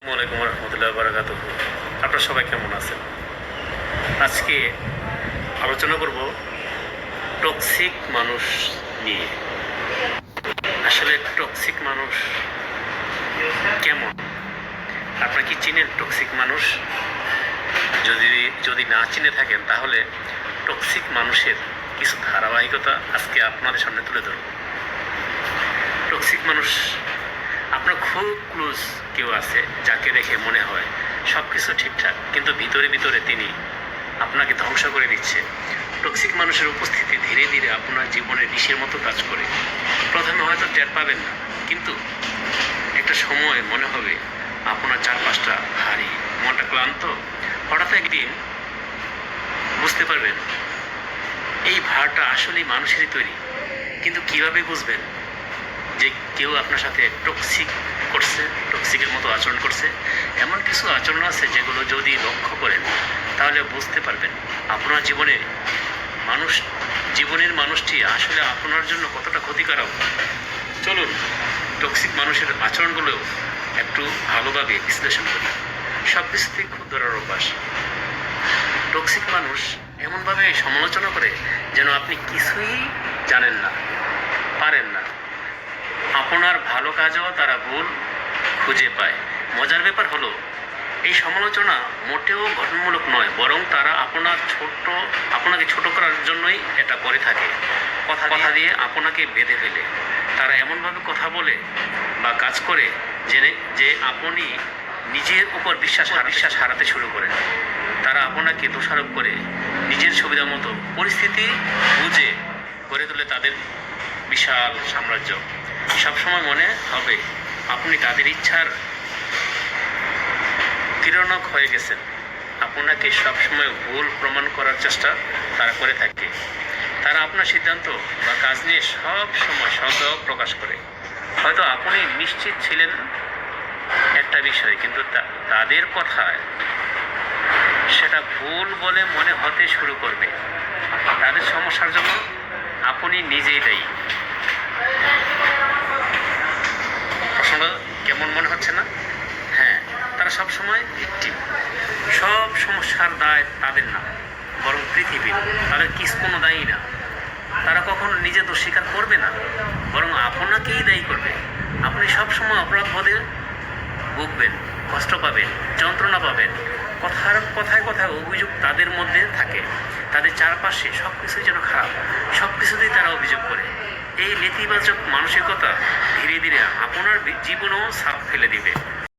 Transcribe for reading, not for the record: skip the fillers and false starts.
ওয়ালাইকুম রহমতুল্লাহ বারাকাতুহ। আপনারা সবাই কেমন আছেন? আজকে আলোচনা করব টক্সিক মানুষ নিয়ে। আসলে টক্সিক মানুষ কেমন? আপনারা কি চিনেন টক্সিক মানুষ? যদি যদি না চিনে থাকেন তাহলে টক্সিক মানুষের কিছু ধারাবাহিকতা আজকে আপনাদের সামনে তুলে ধরব। টক্সিক মানুষ, আপনার খুব ক্লোজ কেউ আছে যাকে দেখে মনে হয় সব কিছু ঠিকঠাক, কিন্তু ভিতরে ভিতরে তিনি আপনাকে ধ্বংস করে দিচ্ছে। টক্সিক মানুষের উপস্থিতি ধীরে ধীরে আপনার জীবনে বিষের মতো কাজ করে। প্রথমে হয়তো টের পাবেন না, কিন্তু একটা সময় মনে হবে আপনার চারপাশটা ভারী, মনটা ক্লান্ত। হঠাৎ একদিন বুঝতে পারবেন এই ভারটা আসলেই মানুষেরই তৈরি। কিন্তু কিভাবে বুঝবেন যে কেউ আপনার সাথে টক্সিক করছে, টক্সিকের মতো আচরণ করছে? এমন কিছু আচরণ আছে যেগুলো যদি লক্ষ্য করেন তাহলে বুঝতে পারবেন আপনার জীবনের মানুষটি আসলে আপনার জন্য কতটা ক্ষতিকারক। চলুন টক্সিক মানুষের আচরণগুলো একটু ভালোভাবে বিশ্লেষণ করি। সব কিছুতেই খুব ধরার অভ্যাস। টক্সিক মানুষ এমনভাবে সমালোচনা করে যেন আপনি কিছুই জানেন না, পারেন না। আপনার ভালো কাজেও তারা ভুল খুঁজে পায়। মজার ব্যাপার হলো এই সমালোচনা মোটেও গঠনমূলক নয়, বরং তারা আপনাকে ছোট করার জন্যই এটা করে থাকে। কথা দিয়ে আপনাকে বেঁধে ফেলে। তারা এমনভাবে কথা বলে বা কাজ করে যে আপনি নিজের উপর বিশ্বাস হারাতে শুরু করেন। তারা আপনাকে দোষারোপ করে নিজের সুবিধা মতো পরিস্থিতি বুঝে গড়ে তোলে তাদের বিশাল সাম্রাজ্য। সবসময় মনে হবে আপনি তাদের ইচ্ছার তিরণক হয়ে গেছেন। আপনাকে সবসময় ভুল প্রমাণ করার চেষ্টা তারা করে থাকে। তারা আপনার সিদ্ধান্ত বা কাজ নিয়ে সব সময় সন্দেহ প্রকাশ করে। হয়তো আপনি নিশ্চিত ছিলেন একটা বিষয়, কিন্তু তাদের কথায় সেটা ভুল বলে মনে হতে শুরু করবে। তাদের সমস্যার জন্য আপনি নিজেই দায়ী। প্রশ্নটা কেমন মনে হচ্ছে না? হ্যাঁ, তারা সবসময় ভিকটিম। সব সমস্যার দায় তাদের না, বরং পৃথিবীর। তাদের কোনো দায়ী না। তারা কখনো নিজে দোষ স্বীকার করবে না, বরং আপনাকেই দায়ী করবে। আপনি সবসময় অপরাধ বোধে ভুগবেন, কষ্ট পাবেন, যন্ত্রণা পাবেন। কথায় কথায় অভিযোগ তাদের মধ্যে থাকে। তাদের চারপাশে সব কিছুই যেন খারাপ, সব কিছুতেই তারা অভিযোগ করে। এই নেতিবাচক মানসিকতা ধীরে ধীরে আপনার জীবনেও ছাপ ফেলে দিবে।